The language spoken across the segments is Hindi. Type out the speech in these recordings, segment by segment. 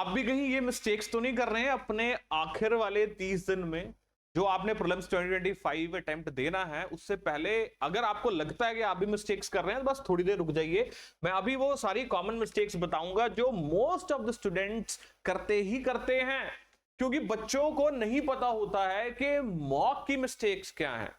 आप भी कहीं ये मिस्टेक्स तो नहीं कर रहे हैं अपने आखिर वाले 30 दिन में, जो आपने प्रीलिम्स 2025 अटेम्प्ट देना है उससे पहले अगर आपको लगता है कि आप भी मिस्टेक्स कर रहे हैं, बस थोड़ी देर रुक जाइए। मैं अभी वो सारी कॉमन मिस्टेक्स बताऊंगा जो मोस्ट ऑफ द स्टूडेंट्स करते ही करते हैं, क्योंकि बच्चों को नहीं पता होता है कि मॉक की मिस्टेक्स क्या हैं।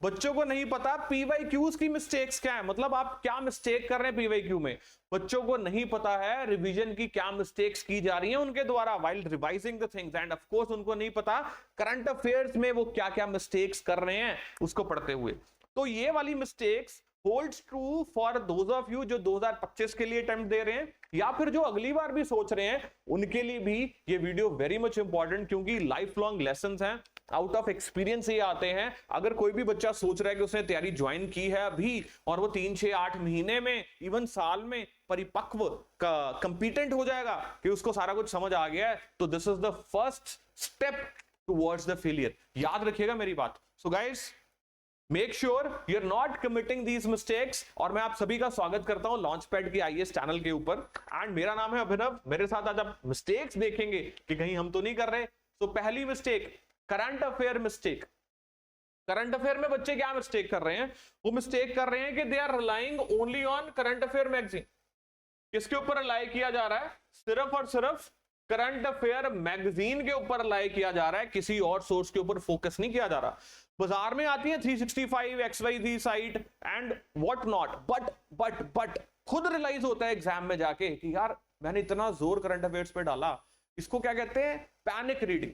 बच्चों को नहीं पता पीवाईक्यूज की मिस्टेक्स क्या है, मतलब आप क्या मिस्टेक कर रहे हैं पीवाईक्यू में। बच्चों को नहीं पता है रिवीजन की क्या मिस्टेक्स की जा रही हैं उनके द्वारा while revising the things, end of course उनको नहीं पता करंट अफेयर्स में वो क्या क्या मिस्टेक्स कर रहे हैं उसको पढ़ते हुए। तो ये वाली mistakes holds true for those of you जो 2025 के लिए अटेम्प्ट दे रहे हैं, या फिर जो अगली बार भी सोच रहे हैं, उनके लिए भी ये वीडियो वेरी मच इंपॉर्टेंट, क्योंकि लाइफ लॉन्ग लेसन्स हैं, आउट ऑफ एक्सपीरियंस ये आते हैं। अगर कोई भी बच्चा सोच रहा है कि उसने तैयारी ज्वाइन की है अभी और वो 3, 6, 8 महीने में, इवन साल में परिपक्व का कंपिटेंट हो जाएगा कि उसको सारा कुछ समझ आ गया है, तो this is the first step towards the failure. याद रखिएगा मेरी बात। So guys, make sure you are not committing these mistakes. और मैं आप सभी का स्वागत करता हूं लॉन्च पैड की आईएएस चैनल के ऊपर, एंड मेरा नाम है अभिनव। मेरे साथ आज आप मिस्टेक्स देखेंगे कि कहीं हम तो नहीं कर रहे। तो पहली mistake, current affair mistake. Current affair में बच्चे क्या मिस्टेक कर रहे हैं? वो मिस्टेक कर रहे हैं कि they are relying only on current affair magazine. किसके ऊपर रिलाई किया जा रहा है? सिर्फ और सिर्फ करंट अफेयर मैगजीन के ऊपर रिलाई किया जा रहा है, किसी और सोर्स के ऊपर फोकस नहीं किया जा रहा। बाजार में आती है 365 XYZ site and what not, but खुद रियलाइज होता है एग्जाम में जाके कि यार मैंने इतना जोर करंट अफेयर्स पे डाला। इसको क्या कहते हैं? Panic reading.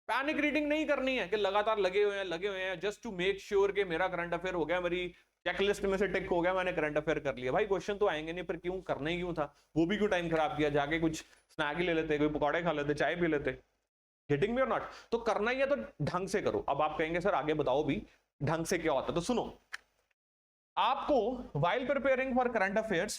पैनिक रीडिंग नहीं करनी है कि लगातार लगे हुए हैं जस्ट टू मेक श्योर कि मेरा करंट अफेयर हो गया, मेरी चेकलिस्ट में से टिक हो गया, मैंने करंट अफेयर कर लिया। भाई क्वेश्चन तो आएंगे नहीं, पर क्यों करना ही क्यों था? वो भी क्यों टाइम खराब किया? जाके कुछ स्नैक ही ले लेते, कोई पकौड़े खा लेते, चाय पी लेते। गेटिंग मी और नॉट? तो करना ही है तो ढंग से करो। अब आप कहेंगे सर आगे बताओ भी ढंग से क्या होता है, तो सुनो। आपको while preparing for current affairs,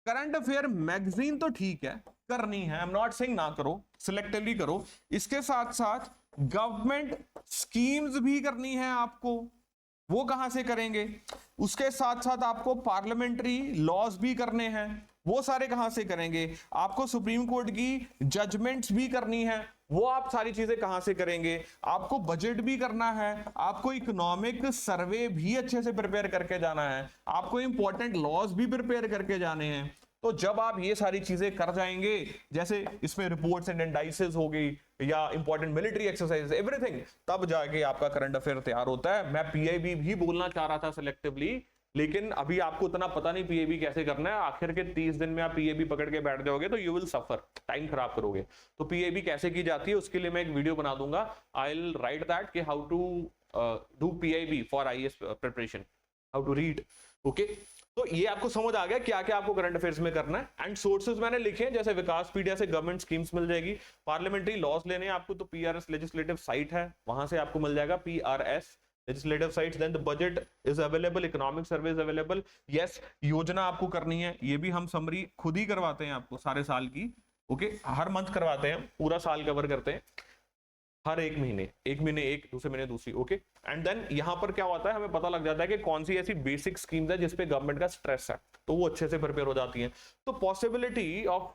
current affair magazine तो ठीक है करनी है, आई एम नॉट सेइंग ना करो, सिलेक्टिवली करो। इसके साथ साथ गवर्नमेंट स्कीम्स भी करनी है आपको। वो कहां से करेंगे? उसके साथ साथ आपको पार्लियामेंट्री लॉज भी करने हैं। वो सारे कहां से करेंगे? आपको सुप्रीम कोर्ट की जजमेंट्स भी करनी है। वो आप सारी चीजें कहां से करेंगे? आपको बजट भी करना है, आपको इकोनॉमिक सर्वे भी अच्छे से प्रिपेयर करके जाना है, आपको इंपॉर्टेंट लॉज भी प्रिपेयर करके जाने हैं। तो जब आप ये सारी चीजें कर जाएंगे, जैसे इसमें रिपोर्ट्स एंड इंडाइसेस हो गई या इंपॉर्टेंट मिलिट्री एक्सरसाइज, एवरीथिंग, तब जाके आपका करंट अफेयर तैयार होता है। मैं पीआईबी भी बोलना चाह रहा था सिलेक्टिवली, लेकिन अभी आपको उतना पता नहीं पीएबी कैसे करना है। आखिर के 30 दिन में आप पीएबी पकड़ के बैठ जाओगे तो यू विल सफर, टाइम खराब करोगे। तो पीएबी कैसे की जाती है उसके लिए मैं एक वीडियो बना दूंगा। आई विल राइट दैट कि how to do PIB for IAS preparation, how to read. Okay, तो ये आपको समझ आ गया क्या क्या आपको करंट अफेयर्स में करना है। एंड सोर्सेज मैंने लिखे हैं, जैसे विकासपीडिया से गवर्नमेंट स्कीम्स मिल जाएगी। पार्लियामेंट्री लॉज लेने हैं आपको तो पीआरएस लेजिस्लेटिव साइट है, वहां से आपको मिल जाएगा PRS legislative sites, then the budget is available, economic survey is available. Yes, योजना आपको करनी है, ये भी हम समरी खुद ही करवाते हैं आपको सारे साल की। ओके, हर मंथ करवाते हैं, पूरा साल कवर करते हैं, हर एक महीने एक, दूसरे महीने दूसरी। ओके, एंड देन यहां पर क्या होता है, हमें पता लग जाता है कि कौन सी ऐसी बेसिक स्कीम्स है जिसपे गवर्नमेंट का स्ट्रेस है, तो वो अच्छे से प्रिपेयर हो जाती है। तो possibility of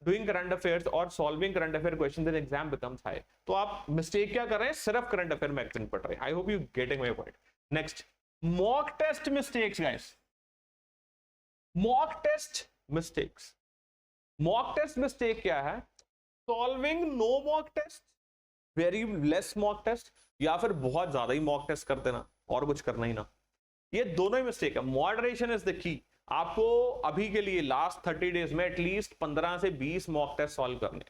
doing current affairs और solving current affair question in exam becomes high. तो आप मिस्टेक क्या कर रहे हैं? सिर्फ करंट अफेयर मैगजीन पढ़ रहे हैं। I hope you getting my point. Next, mock test mistakes guys. Mock test mistakes, mock test mistake क्या है? Solving no mock test, very less mock test, या फिर बहुत ज्यादा ही मॉक टेस्ट कर देना और कुछ करना ही ना। ये दोनों ही मिस्टेक है। मॉडरेशन इज द की। आपको अभी के लिए लास्ट 30 डेज में एटलीस्ट 15 से 20 मॉक टेस्ट सॉल्व करने,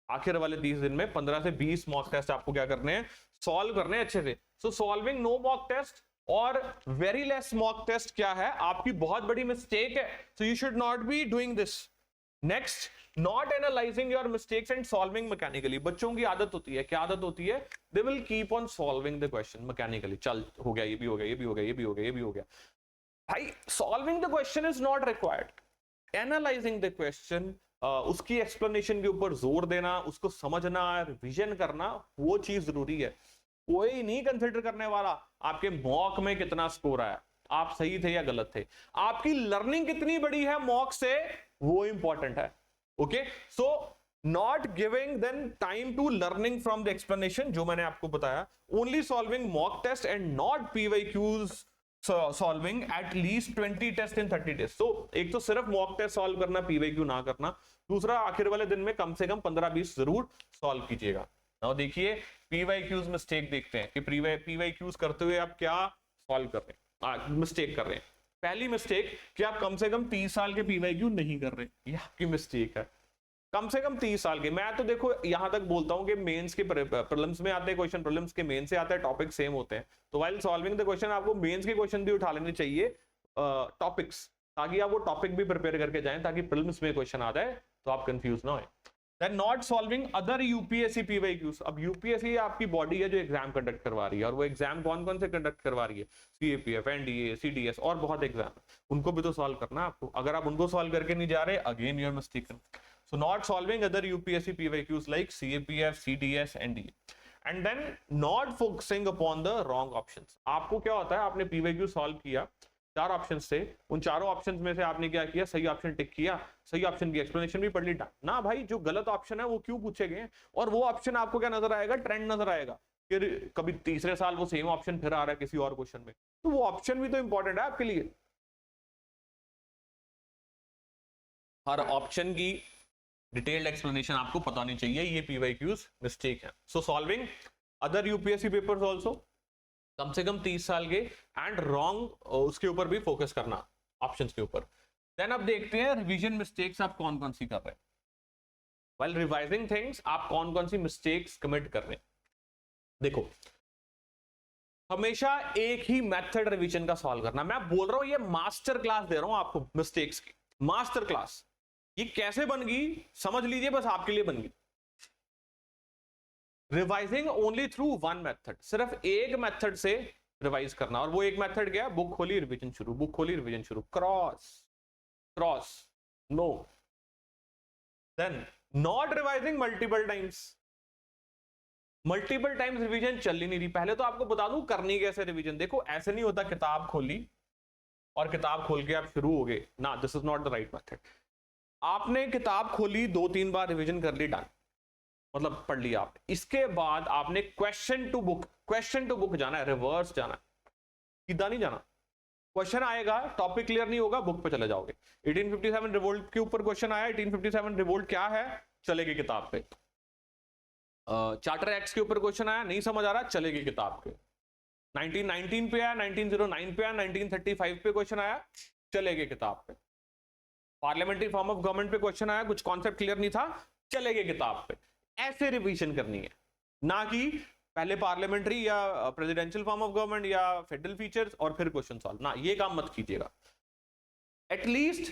आखिर वाले 30 दिन में 15 से 20 मॉक टेस्ट आपको क्या करने हैं? सॉल्व करने अच्छे से। So solving no mock test और वेरी लेस मॉक टेस्ट क्या है? आपकी बहुत बड़ी मिस्टेक है। So you should not be doing this. Next, not analysing your mistakes and solving mechanically. बच्चों की आदत होती है, क्या आदत होती है? They will keep on solving the question mechanically. चल हो गया, ये भी हो गया, ये भी हो गया, ये भी हो गया, ये भी हो गया। भाई solving the question is not required. Analysing the question, उसकी एक्सप्लेनेशन के ऊपर जोर देना, उसको समझना, रिवीजन करना, वो चीज जरूरी है। कोई नहीं कंसिडर करने वाला आपके मॉक में कितना स्कोर आया, आप सही थे या गलत थे। आपकी लर्निंग कितनी बड़ी है मॉक से, वो इंपॉर्टेंट है। Okay, so not giving then time to learning from the explanation, जो मैंने आपको बताया, only solving mock test and not PYQs solving at least 20 test in 30 days. तो एक तो सिर्फ मॉक टेस्ट सॉल्व करना, पीवाईक्यू ना करना, दूसरा आखिर वाले दिन में कम से कम 15-20 जरूर सॉल्व कीजिएगा। नाउ देखिए पीवाईक्यूज मिस्टेक देखते हैं कि पीवाईक्यूज करते हुए आप क्या सॉल्व कर रहे हैं, मिस्टेक कर रहे हैं। पहली मिस्टेक कि आप कम से कम 30 साल के पीवाईक्यू नहीं कर रहे, ये आपकी मिस्टेक है। कम से कम 30 साल के, मैं तो देखो यहां तक बोलता हूं कि मेंस के प्रीलिम्स में आते हैं क्वेश्चन, प्रीलिम्स के मेंस से आते हैं, टॉपिक सेम होते हैं, तो व्हाइल सॉल्विंग द क्वेश्चन आपको मेंस के क्वेश्चन भी उठा लेने चाहिए टॉपिक्स, ताकि आप वो टॉपिक भी प्रिपेयर करके जाएं, ताकि प्रीलिम्स में क्वेश्चन आ जाए तो आप कंफ्यूज ना हो। Then not solving other UPSC PYQs। अब यूपीएससी आपकी बॉडी है जो एग्जाम कंडक्ट करवा रही है, और वो एग्जाम कौन कौन से कंडक्ट करवा रही है, सीएपीएफ, एनडीए, सीडीएस और बहुत एग्जाम, उनको भी तो सॉल्व करना है आपको। अगर आप उनको सॉल्व करके नहीं जा रहे, again you are mistaken. So not solving other UPSC PYQs like CAPF, CDS, NDA, and then not focusing upon the wrong options. आपको क्या होता है, आपने पीवाईक्यू सॉल्व किया, 4 ऑप्शंस थे, उन चारों ऑप्शंस में से आपने क्या किया, सही ऑप्शन टिक किया, सही ऑप्शन की एक्सप्लेनेशन भी पढ़ ली, ना भाई जो गलत ऑप्शन है वो क्यों पूछे गए, और वो ऑप्शन आपको क्या नजर आएगा, ट्रेंड नजर आएगा, फिर कभी तीसरे साल वो सेम ऑप्शन फिर आ रहा है किसी और क्वेश्चन में, तो वो ऑप्शन भी तो इंपॉर्टेंट है आपके लिए। हर ऑप्शन की डिटेल्ड एक्सप्लेनेशन आपको पता नहीं चाहिए, ये पीवाईक्यूज मिस्टेक है। So solving other UPSC papers also, कम से कम 30 साल के, एंड रॉन्ग उसके ऊपर भी फोकस करना, ऑप्शंस के ऊपर। देन अब देखते हैं रिवीजन मिस्टेक्स आप कौन कौन सी कर रहे हैं, व्हाइल रिवाइजिंग थिंग्स आप कौन कौन सी मिस्टेक्स कमिट कर रहे हैं। देखो हमेशा एक ही मेथड रिवीजन का सॉल्व करना, मैं बोल रहा हूं ये मास्टर क्लास दे रहा हूं आपको मिस्टेक्स की, मास्टर क्लास। ये कैसे बन गई समझ लीजिए, बस आपके लिए बन गई। Revising only through one method, सिर्फ एक मेथड से रिवाइज करना, और वो एक मेथड क्या है, बुक खोली रिवीजन शुरू, बुक खोली रिवीजन शुरू, cross cross no. Then not revising multiple times, multiple times revision चल ही नहीं रही। पहले तो आपको बता दूं करनी कैसे रिवीजन, देखो ऐसे नहीं होता किताब खोली और किताब खोल के आप शुरू हो गए ना, this is not the right method. आपने किताब खोली, 2-3 बार रिवीजन कर ली, डन, मतलब पढ़ लिया आप, इसके बाद आपने क्वेश्चन टू बुक जाना है, रिवर्स जाना है, सीधा नहीं जाना। क्वेश्चन आएगा, टॉपिक क्लियर नहीं होगा, बुक पे चले जाओगे। 1857 रिवोल्ट के ऊपर क्वेश्चन आया, 1857 रिवोल्ट क्या है, चलेगी किताब पे। चार्टर एक्ट के ऊपर क्वेश्चन आया, नहीं समझ आ रहा, चलेगी किताब पे। 1919 पे आया, 1909 पे आया, 1935 पे क्वेश्चन आया, चलेगी किताब पे। पार्लियामेंट्री फॉर्म ऑफ गवर्नमेंट पे क्वेश्चन आया, कुछ कॉन्सेप्ट क्लियर नहीं था, चलेगी किताब पे। ऐसे रिवीजन करनी है, ना कि पहले पार्लियामेंट्री या प्रेसिडेंशियल फॉर्म ऑफ गवर्नमेंट या फेडरल फीचर्स और फिर क्वेश्चन सॉल्व, ना ये काम मत कीजिएगा। एटलीस्ट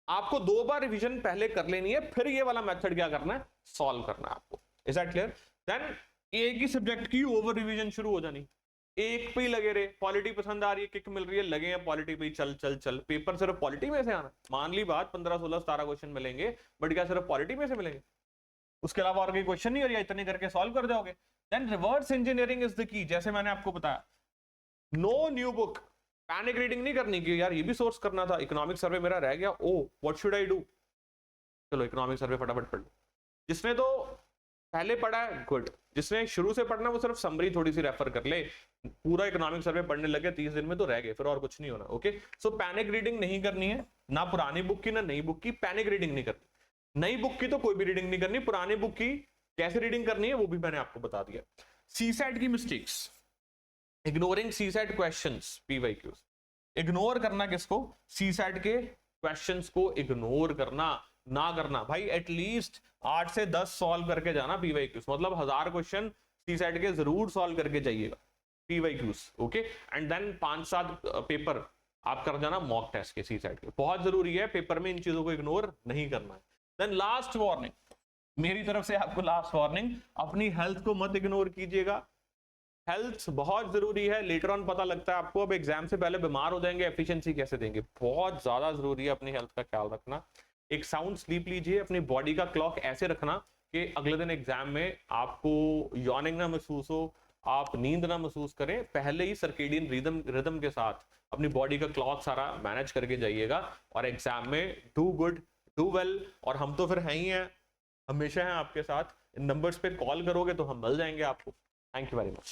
आपको 2 बार रिवीजन पहले कर लेनी है, फिर ये वाला मेथड क्या करना है, सॉल्व करना है आपको। Is that clear? देन एक ही सब्जेक्ट की ओवर रिवीजन शुरू हो जानी, एक पे ही लगे रहे, पॉलिटी पसंद आ रही है, किक मिल रही है, लगे हैं पॉलिटी पे, चल चल चल, पेपर सिर्फ पॉलिटी में से आना, मान ली बात 15, 16, 17 क्वेश्चन मिलेंगे, बट क्या सिर्फ पॉलिटी में से मिलेंगे, उसके अलावा और कोई क्वेश्चन नहीं, और या इतने करके सॉल्व कर जाओगे। Then reverse engineering is the key, जैसे मैंने आपको बताया, no new book, panic reading नहीं करनी कि यार ये भी सोर्स करना था, इकोनॉमिक सर्वे मेरा रह गया, oh what should I do, चलो इकोनॉमिक सर्वे फटाफट पढ़ लो। जिसने तो पहले पढ़ा है गुड, जिसने शुरू से पढ़ना वो सिर्फ समरी थोड़ी सी रेफर कर ले, पूरा इकोनॉमिक सर्वे पढ़ने लगे 30 दिन में तो रह गए, फिर और कुछ नहीं होना। ओके, सो पैनिक रीडिंग नहीं करनी है, ना पुरानी बुक की ना नई बुक की, पैनिक रीडिंग नहीं करनी। नई बुक की तो कोई भी रीडिंग नहीं करनी, पुरानी बुक की कैसे रीडिंग करनी है वो भी मैंने आपको बता दिया। सीसैट की mistakes, ignoring CSAT questions, PYQs, ignore करना किसको, सीसैट के क्वेश्चंस को इग्नोर करना, ना करना भाई, एटलीस्ट 8 से 10 सॉल्व करके जाना पीवाईक्यूज, मतलब 1000 क्वेश्चन सीसैट के जरूर सॉल्व करके जाइएगा PYQs. Okay, and then 5-7 paper आप कर जाना मॉक टेस्ट के सीसैट के, बहुत जरूरी है, पेपर में इन चीजों को इग्नोर नहीं करना है। देन लास्ट वार्निंग, मेरी तरफ से आपको लास्ट वार्निंग, अपनी हेल्थ को मत इग्नोर कीजिएगा, हेल्थ बहुत जरूरी है, लेटर ऑन पता लगता है आपको, अब एग्जाम से पहले बीमार हो जाएंगे, एफिशिएंसी कैसे देंगे, बहुत ज्यादा जरूरी है अपनी हेल्थ का ख्याल रखना। एक साउंड स्लीप लीजिए, अपनी बॉडी का क्लॉक ऐसे रखना कि अगले दिन एग्जाम में आपको यॉर्निंग ना महसूस हो, आप नींद ना महसूस करें, पहले ही सर्केडियन रिदम के साथ अपनी बॉडी का क्लॉक सारा मैनेज करके जाइएगा, और एग्जाम में डू गुड डू वेल, और हम तो फिर हैं ही हैं, हमेशा हैं आपके साथ। इन नंबर्स पे कॉल करोगे तो हम मिल जाएंगे आपको। Thank you very much.